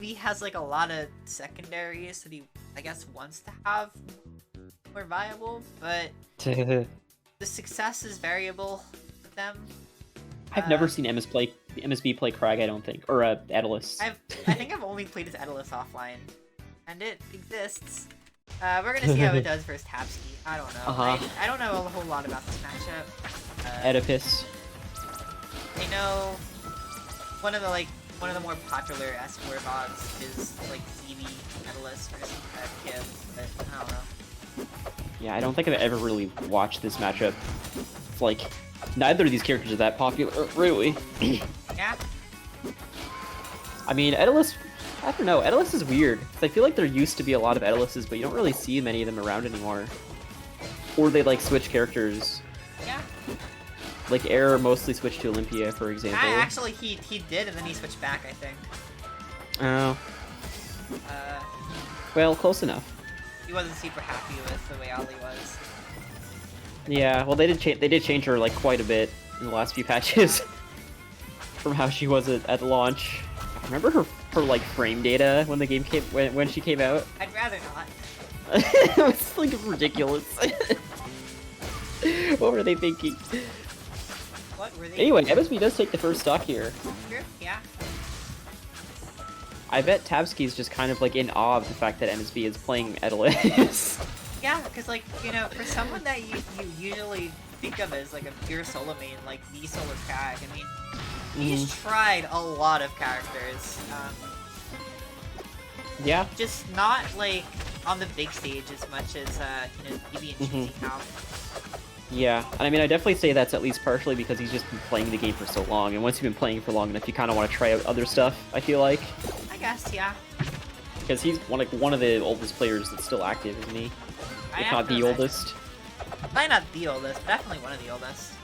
MSB has like a lot of secondaries that he, I guess, wants to have more viable, but the success is variable with them. I've never seen MSB play Kragg, I don't think, or Daedalus. I think I've only played as Daedalus offline, and it exists. We're gonna see how it does versus Tabski. I don't know. I don't know a whole lot about this matchup. Oedipus. I know one of the more popular S4 VODs is like ZB Daedalus versus Kib, but I don't know. Yeah, I don't think I've ever really watched this matchup. It's like, neither of these characters are that popular, really. Yeah? I mean, Daedalus, I don't know, Daedalus is weird. I feel like there used to be a lot of Daedaluses, but you don't really see many of them around anymore. Or they, like, switch characters. Yeah. Like, Air mostly switched to Olympia, for example. Actually, he did, and then he switched back, I think. Oh. Well, close enough. He wasn't super happy with the way Ali was. Yeah, well, they did change her like quite a bit in the last few patches from how she was at launch. Remember her like frame data when the game when she came out? I'd rather not. It was like ridiculous. What were they thinking? What were they? Anyway, MSB does take the first stock here. Sure, yeah. I bet Tabski's just kind of like in awe of the fact that MSB is playing Daedalus. Yeah, because like, you know, for someone that you usually think of as like a pure solo main, like the solo Kragg, I mean, he's tried a lot of characters. Yeah. Just not like on the big stage as much as you know, DB and Cheesy have. Yeah, and I mean, I definitely say that's at least partially because he's just been playing the game for so long, and once you've been playing for long enough, you kind of want to try out other stuff, I feel like. I guess, yeah. Because he's one of the oldest players that's still active, isn't he? If not the oldest. Probably not the oldest, but definitely one of the oldest.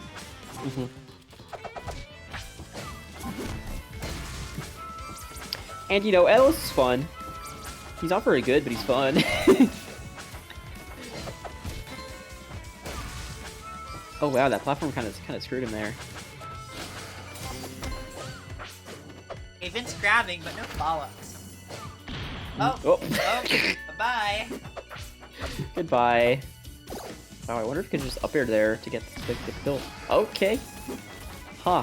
And, you know, Ellis is fun. He's not very good, but he's fun. Oh wow, that platform kind of screwed him there. Okay, Vince grabbing, but no follow-ups. Oh, bye-bye. Goodbye. Oh, I wonder if we could just up air there to get the kill. Okay. Huh.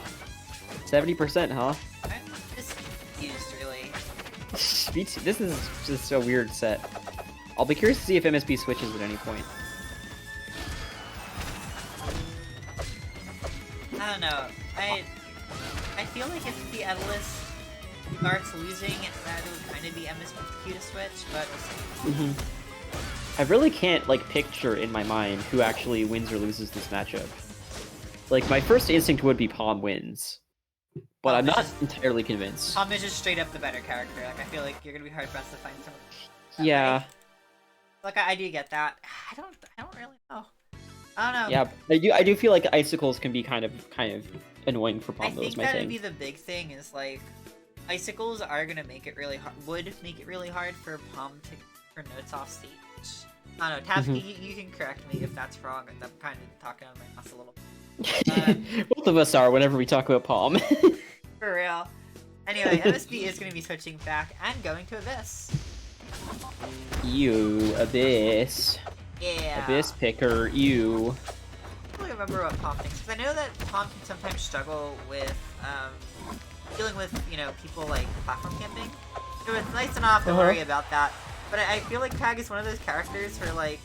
70%, huh? I'm just confused, really. This is just a weird set. I'll be curious to see if MSB switches at any point. I don't know. I feel like if the Daedalus starts losing, that it would kind of be MSB's cue to switch, but we'll see. I really can't, like, picture in my mind who actually wins or loses this matchup. Like, my first instinct would be Pomme wins. But I'm not entirely convinced. Pomme is just straight up the better character. Like, I feel like you're gonna be hard-pressed to find someone. Yeah. Like, I do get that. I don't really know. I don't know. Yeah, I do feel like icicles can be kind of annoying for Pomme. I think that would be the big thing. Is like, icicles are gonna make it really hard. Would make it really hard for Pomme to her notes off stage. I don't know, Tabski, you can correct me if that's wrong. I'm kind of talking on my ass a little bit. Both of us are whenever we talk about Pomme. For real. Anyway, MSB is going to be switching back and going to Abyss. Ew, Abyss. Yeah. Abyss picker, ew. I don't really remember what Pomme thinks, because I know that Pomme can sometimes struggle with, dealing with, you know, people like platform camping. So it's nice to not have to worry about that. But I feel like Kragg is one of those characters where, like,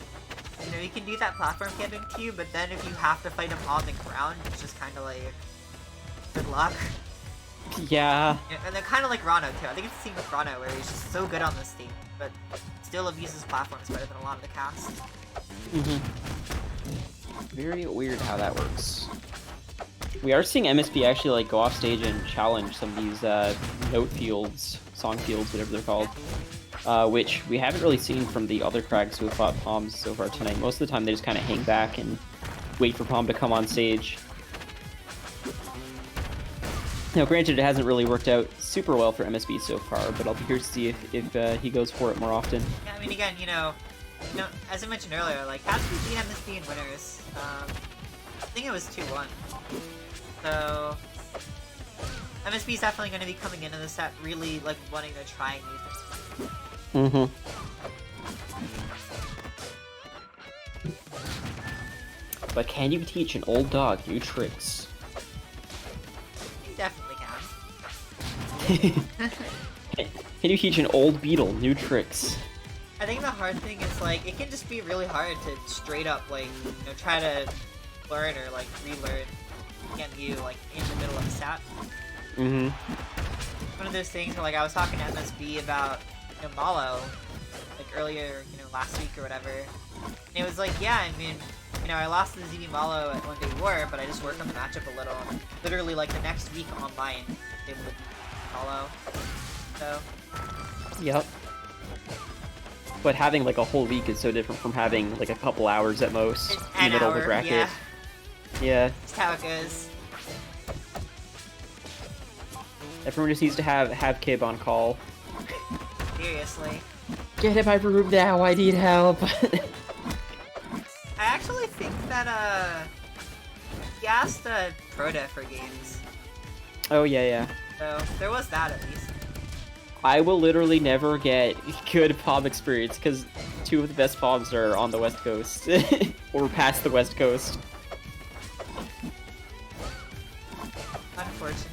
you know, he can do that platform camping to you, but then if you have to fight him on the ground, it's just kind of like, good luck. Yeah. And they're kind of like Rano, too. I think it's the same with Rano, where he's just so good on this stage, but still abuses platforms better than a lot of the cast. Very weird how that works. We are seeing MSB actually, like, go off stage and challenge some of these, note fields, song fields, whatever they're called. Which we haven't really seen from the other Kraggs who have fought Pommes so far tonight. Most of the time they just kind of hang back and wait for Pomme to come on stage. Now granted, it hasn't really worked out super well for MSB so far, but I'll be curious to see if he goes for it more often. Yeah, I mean, again, you know, as I mentioned earlier, like, Tabski beat MSB in winners. I think it was 2-1. So, MSB is definitely going to be coming into the set really, like, wanting to try new things. Mm-hmm. But can you teach an old dog new tricks? You definitely can. Can you teach an old beetle new tricks? I think the hard thing is, like, it can just be really hard to straight up, like, you know, try to learn or, like, relearn you, like, in the middle of a set. Mm-hmm. One of those things where, like, I was talking to MSB about, you know, Malo, like, earlier, you know, last week or whatever. And it was like, yeah, I mean, you know, I lost the ZB Malo at 1v War, but I just worked on the matchup a little. And literally, like, the next week online, able to beat Malo. So. Yep. But having, like, a whole week is so different from having, like, a couple hours at most It's in the middle of the bracket. Yeah. Yeah. That's how it goes. Everyone just needs to have Kib on call. Seriously. Get him my room now, I need help. I actually think that, he asked, Proda for games. Oh, yeah. So, there was that at least. I will literally never get good Pomme experience, because 2 of the best Pommes are on the West Coast. Or past the West Coast. Unfortunate.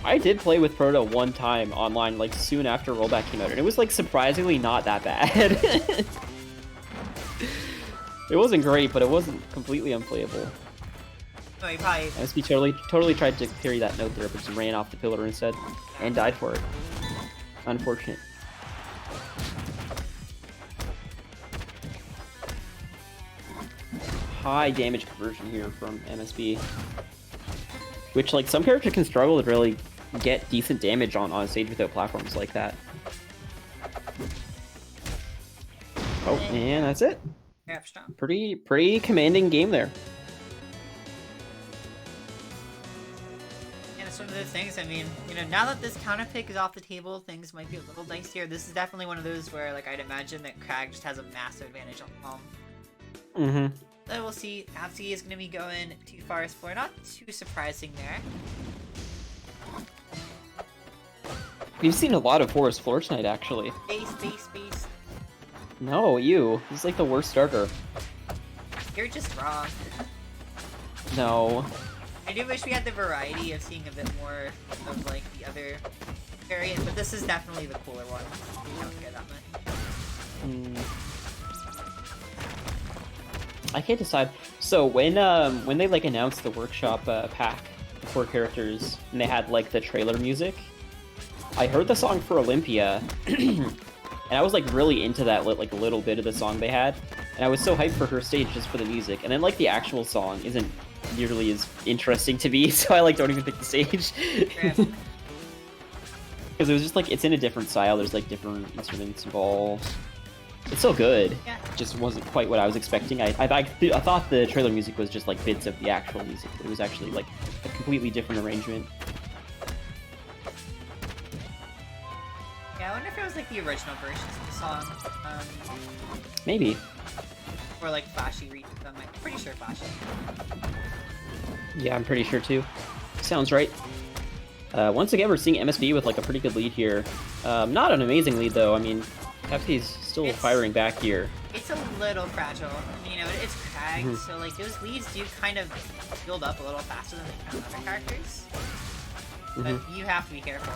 I did play with Proto one time online, like, soon after Rollback came out, and it was, like, surprisingly not that bad. It wasn't great, but it wasn't completely unplayable. No, he probably... MSB totally tried to carry that note there, but just ran off the pillar instead, and died for it. Unfortunate. High damage conversion here from MSB. Which, like, some characters can struggle to really get decent damage on a stage without platforms like that. Oh, and that's it. Yeah, strong. Pretty commanding game there. And it's one of those things, I mean, you know, now that this counter pick is off the table, things might be a little dicier. This is definitely one of those where, like, I'd imagine that Kragg just has a massive advantage on Pomme. Mm-hmm. So we'll see. Tabski is going to be going to Forest Floor. Not too surprising there. We've seen a lot of Forest Floor tonight, actually. Base. No, you. This is like the worst starter. You're just wrong. No. I do wish we had the variety of seeing a bit more of, like, the other variant, but this is definitely the cooler one. I don't care that much. I can't decide. So when they, like, announced the workshop pack, the 4 characters, and they had, like, the trailer music, I heard the song for Olympia, and I was, like, really into that, like, little bit of the song they had, and I was so hyped for her stage just for the music, and then, like, the actual song isn't nearly as interesting to me, so I, like, don't even pick the stage. Because it was just, like, it's in a different style, there's, like, different instruments involved. It's so good. Yeah. It just wasn't quite what I was expecting. I thought the trailer music was just, like, bits of the actual music. It was actually, like, a completely different arrangement. Yeah, I wonder if it was, like, the original versions of the song. Maybe. Or, like, Flashy read them. I'm pretty sure Flashy. Yeah, I'm pretty sure too. Sounds right. Once again, we're seeing MSB with, like, a pretty good lead here. Not an amazing lead, though. I mean, Tabski's still firing back here. It's a little fragile. You know, it's Kragg, so, like, those leads do kind of build up a little faster than they can with other characters. But you have to be careful.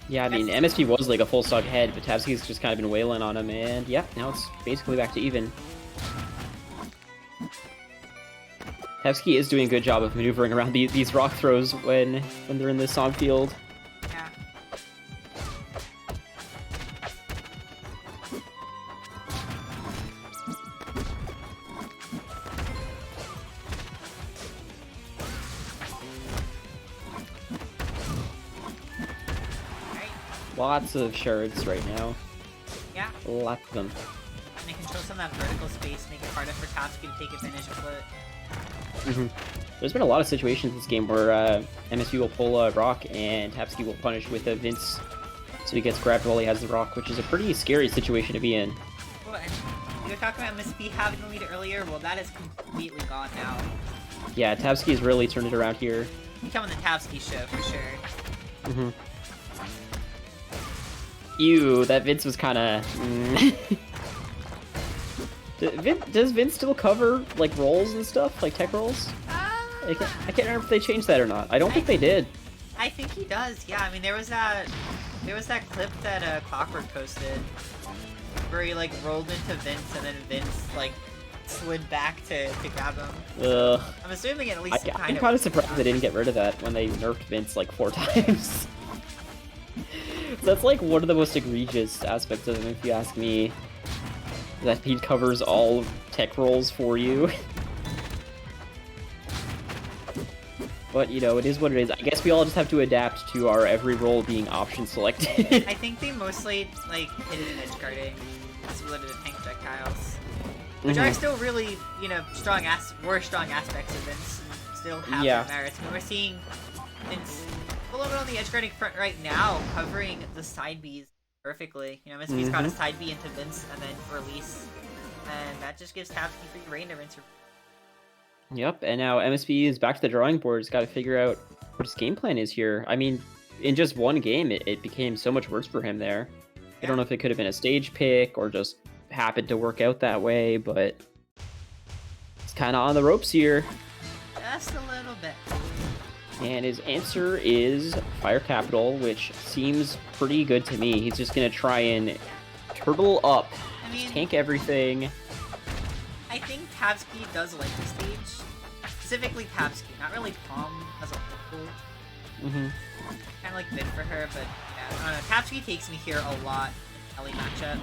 Yeah, I mean, MSB was, like, a full stock ahead, but Tabski's just kind of been wailing on him, and yeah, now it's basically back to even. Tabski is doing a good job of maneuvering around these rock throws when they're in the song field. Yeah. Lots of shards right now. Yeah. Lots of them. And they control some of that vertical space, make it harder for Tabski to take advantage of it. There's been a lot of situations in this game where MSB will pull a rock and Tabski will punish with a Vince, so he gets grabbed while he has the rock, which is a pretty scary situation to be in. Well, and you were talking about MSB having the lead earlier, well that is completely gone now. Yeah, Tabski's really turned it around here. Becoming the Tabski show for sure. Mm-hmm. Ew, that Vince was kind of. Does Vince still cover like rolls and stuff, like tech rolls? I can't remember if they changed that or not. I don't think they did. I think he does. Yeah, I mean there was that clip that Clockwork posted where he like rolled into Vince and then Vince like slid back to grab him. Ugh. I'm assuming at least I'm kind of surprised they didn't get rid of that when they nerfed Vince like 4 times. That's like one of the most egregious aspects of him, if you ask me. That he covers all tech rolls for you. But, you know, it is what it is. I guess we all just have to adapt to our every roll being option selected. I think they mostly, like, hit it in edge guarding, split it to tank projectiles. Which are still really, you know, strong aspects of Vince, and still have their merits. I mean, we're seeing Vince a little bit on the edge guarding front right now, covering the side Bs perfectly. You know, MSB's got a side B into Vince and then release, and that just gives Tabski free reign to rinse. Yep, and now MSB is back to the drawing board. He's got to figure out what his game plan is here. I mean, in just one game, it became so much worse for him there. I don't know if it could have been a stage pick or just happened to work out that way, but it's kind of on the ropes here. Just a little bit. And his answer is Fire Capital, which seems pretty good to me. He's just going to try and turtle up, tank everything. I think Tabski does like the stage. Specifically Tabski, not really Pomme as a whole. Kind of like mid for her, but yeah, I don't know. Tabski takes me here a lot in the Ellie matchup.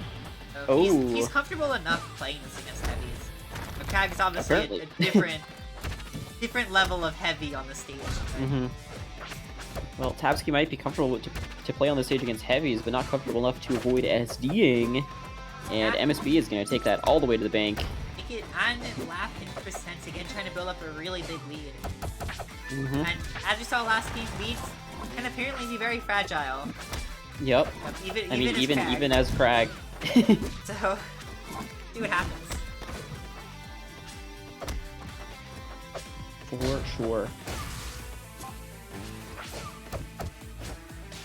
So he's comfortable enough playing this against heavies. But Kragg is obviously a different level of heavy on the stage. Right? Well, Tabski might be comfortable to play on the stage against heavies, but not comfortable enough to avoid SDing. And MSB is going to take that all the way to the bank. Make it on lap in percents again, trying to build up a really big lead. And as we saw last game, leads can apparently be very fragile. Yep. Even as Kragg. So, see what happens. For sure.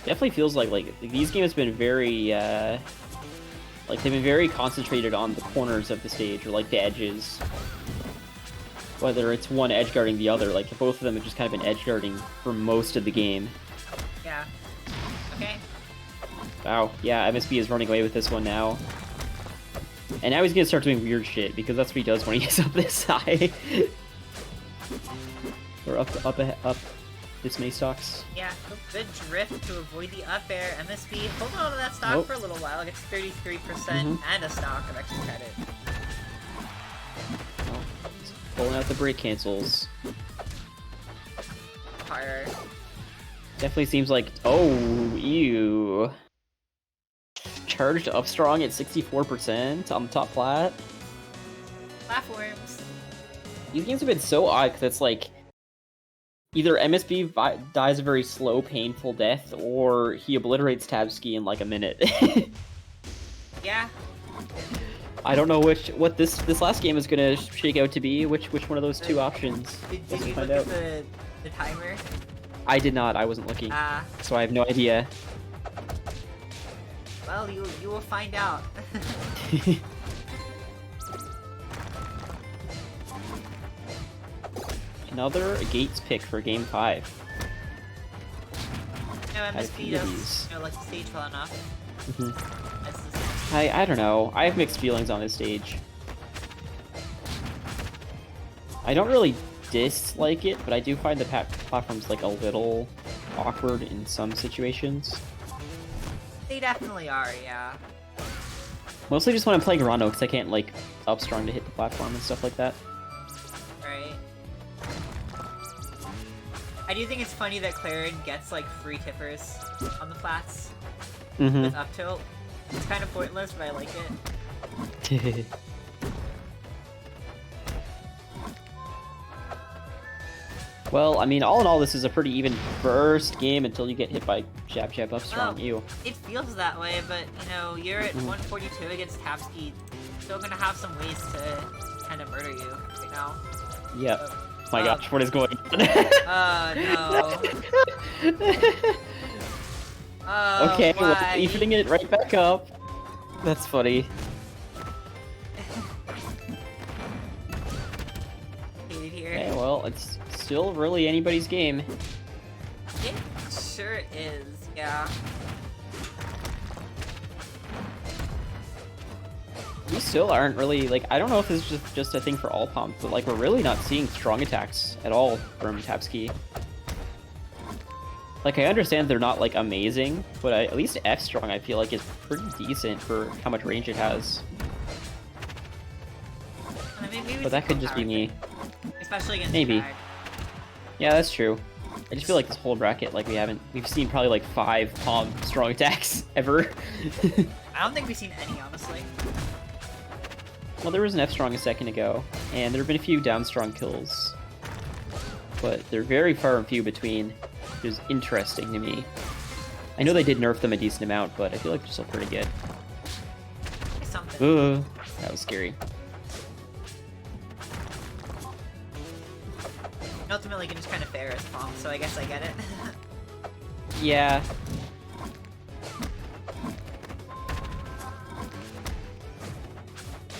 Definitely feels like these games have been very like they've been very concentrated on the corners of the stage or like the edges. Whether it's one edge guarding the other, like both of them have just kind of been edge guarding for most of the game. Yeah. Okay. Wow. Yeah, MSB is running away with this one now. And now he's gonna start doing weird shit because that's what he does when he gets up this high. Or up this May stocks. Yeah, good drift to avoid the up air. MSB holding on to that stock for a little while. Gets 33% and a stock of extra credit. Oh, pulling out the break cancels. Fire. Definitely seems like ew. Charged up strong at 64% on the top plat. Platforms. These games have been so odd because it's like either MSB dies a very slow, painful death, or he obliterates Tabski in like a minute. Yeah. I don't know what this last game is gonna shake out to be. Which one of those two options? Did you look at the timer? I did not. I wasn't looking, so I have no idea. Well, you will find out. Another Gates pick for Game 5. No, MSB does like the stage well enough. I don't know. I have mixed feelings on this stage. I don't really dislike it, but I do find the platforms like a little awkward in some situations. They definitely are, yeah. Mostly just when I'm playing Rondo, because I can't like up strong to hit the platform and stuff like that. Right. I do think it's funny that Claren gets like free tippers on the flats with up tilt. It's kind of pointless, but I like it. Well, I mean, all in all, this is a pretty even first game until you get hit by jab up strong. Ew. It feels that way, but you know, you're at 142 against Tabski. Still gonna have some ways to kind of murder you right now. Yep. So, my gosh, what is going on? No. Oh, Okay, well, why? evening it right back up. That's funny. Hate it here. Okay, well, it's still really anybody's game. It sure is, yeah. We still aren't really, like, I don't know if this is just a thing for all Pomme, but, like, we're really not seeing strong attacks at all from Tabski. Like, I understand they're not, like, amazing, but at least F strong, I feel like, is pretty decent for how much range it has. I mean, maybe But that could just be me. Especially against Maybe. Kragg. Yeah, that's true. I just feel like this whole bracket, like, we've seen probably, like, 5 Pomme strong attacks ever. I don't think we've seen any, honestly. Well, there was an F strong a second ago, and there have been a few down strong kills. But they're very far and few between, which is interesting to me. I know they did nerf them a decent amount, but I feel like they're still pretty good. Something. Ugh, that was scary. Ultimately, you can just kind of fair as Pomme, so I guess I get it. Yeah.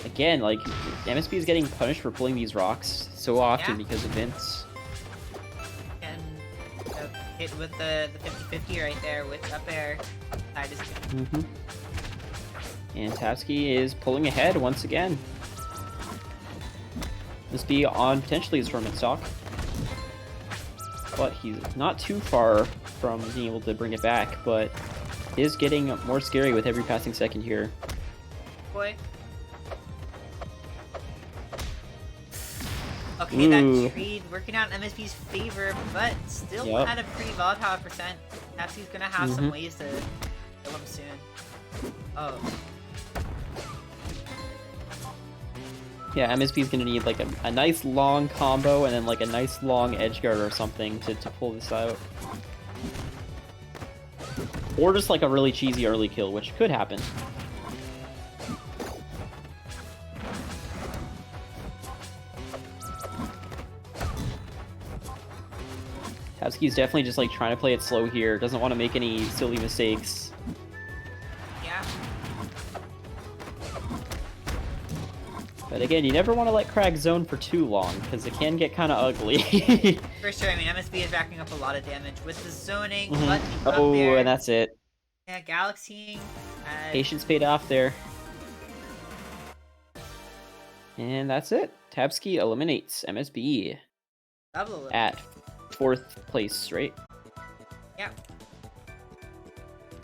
Again, like, MSB is getting punished for pulling these rocks so often because of Vince. And hit with the 50-50 right there with up air. I just... And Tabski is pulling ahead once again. MSB on potentially his tournament stock. But he's not too far from being able to bring it back, but is getting more scary with every passing second here. Boy. Okay, that trade working out in MSB's favor, but still at a pretty volatile percent. Tabski's gonna have some ways to kill him soon. Oh. Yeah, MSB's gonna need like a nice long combo and then like a nice long edge guard or something to pull this out. Or just like a really cheesy early kill, which could happen. Tabski's definitely just like trying to play it slow here, doesn't want to make any silly mistakes. Yeah. But again, you never want to let Kragg zone for too long, because it can get kind of ugly. For sure, I mean, MSB is racking up a lot of damage with the zoning, but oh, and that's it. Yeah, Galaxying. Patience paid off there. And that's it. Tabski eliminates MSB Double at 4th place, right? Yeah.